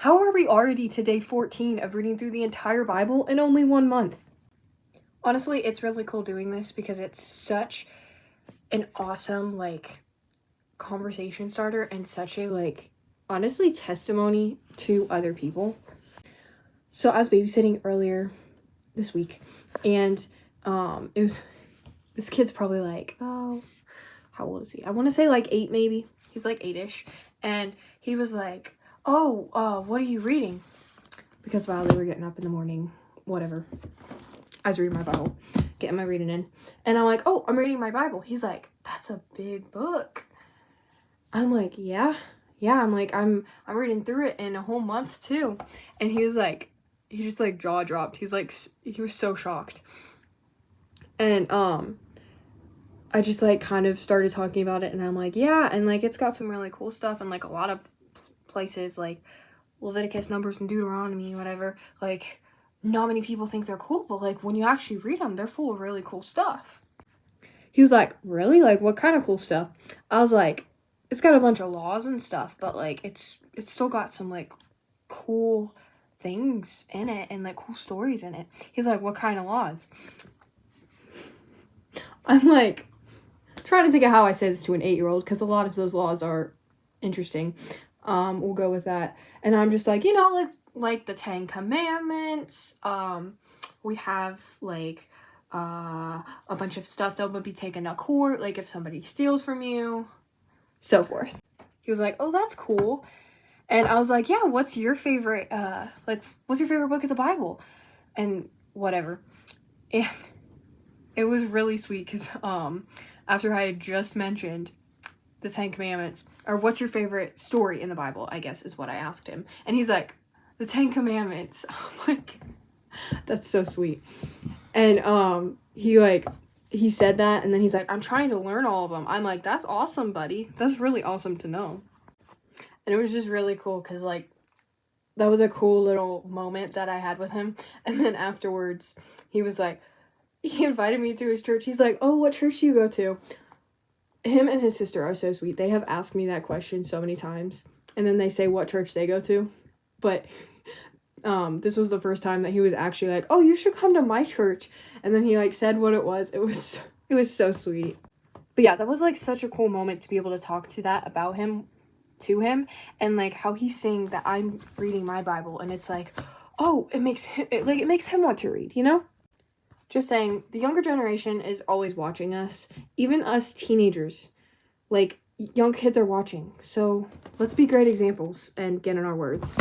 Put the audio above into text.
How are we already to day 14 of reading through the entire Bible in only 1 month? Honestly, it's really cool doing this because it's such an awesome, conversation starter and such a, honestly, testimony to other people. So I was babysitting earlier this week, and this kid's probably how old is he? I want to say 8 maybe. He's 8-ish. And he was like, what are you reading? Because while they were getting up in the morning, whatever, I was reading my Bible, getting my reading in. And I'm like, oh, I'm reading my Bible. He's like, that's a big book. I'm like, yeah. I'm like, I'm reading through it in a whole month too. And he was like, he just jaw dropped. He's like, he was so shocked. And I just kind of started talking about it, and I'm like, yeah, and it's got some really cool stuff, and a lot of places like Leviticus, Numbers, and Deuteronomy, whatever, not many people think they're cool, but when you actually read them, they're full of really cool stuff. He was like, really? What kind of cool stuff? I was like, it's got a bunch of laws and stuff, but it's still got some cool things in it and cool stories in it. He's like, what kind of laws? I'm like trying to think of how I say this to an 8-year-old, because a lot of those laws are interesting. We'll go with that. And I'm just like, like the 10 Commandments. We have a bunch of stuff that would be taken to court, if somebody steals from you, so forth. He was like, oh, that's cool. And I was like, yeah, what's your favorite what's your favorite book of the Bible? And whatever. And it was really sweet because after I had just mentioned the 10 Commandments, or what's your favorite story in the Bible, I guess is what I asked him. And he's like, the 10 Commandments. I'm like, that's so sweet. And he said that, and then he's like, I'm trying to learn all of them. I'm like, that's awesome, buddy. That's really awesome to know. And it was just really cool because that was a cool little moment that I had with him. And then afterwards, he was like, he invited me to his church. He's like, oh, what church do you go to? Him and his sister are so sweet. They have asked me that question so many times. And then they say what church they go to. But this was the first time that he was actually like, oh, you should come to my church. And then he said what it was. It was so sweet. But yeah, that was such a cool moment to be able to talk to that about him, to him, and how he's saying that I'm reading my Bible, and it's oh, it makes him want to read, Just saying, the younger generation is always watching us, even us teenagers. Young kids are watching, so let's be great examples and get in our words.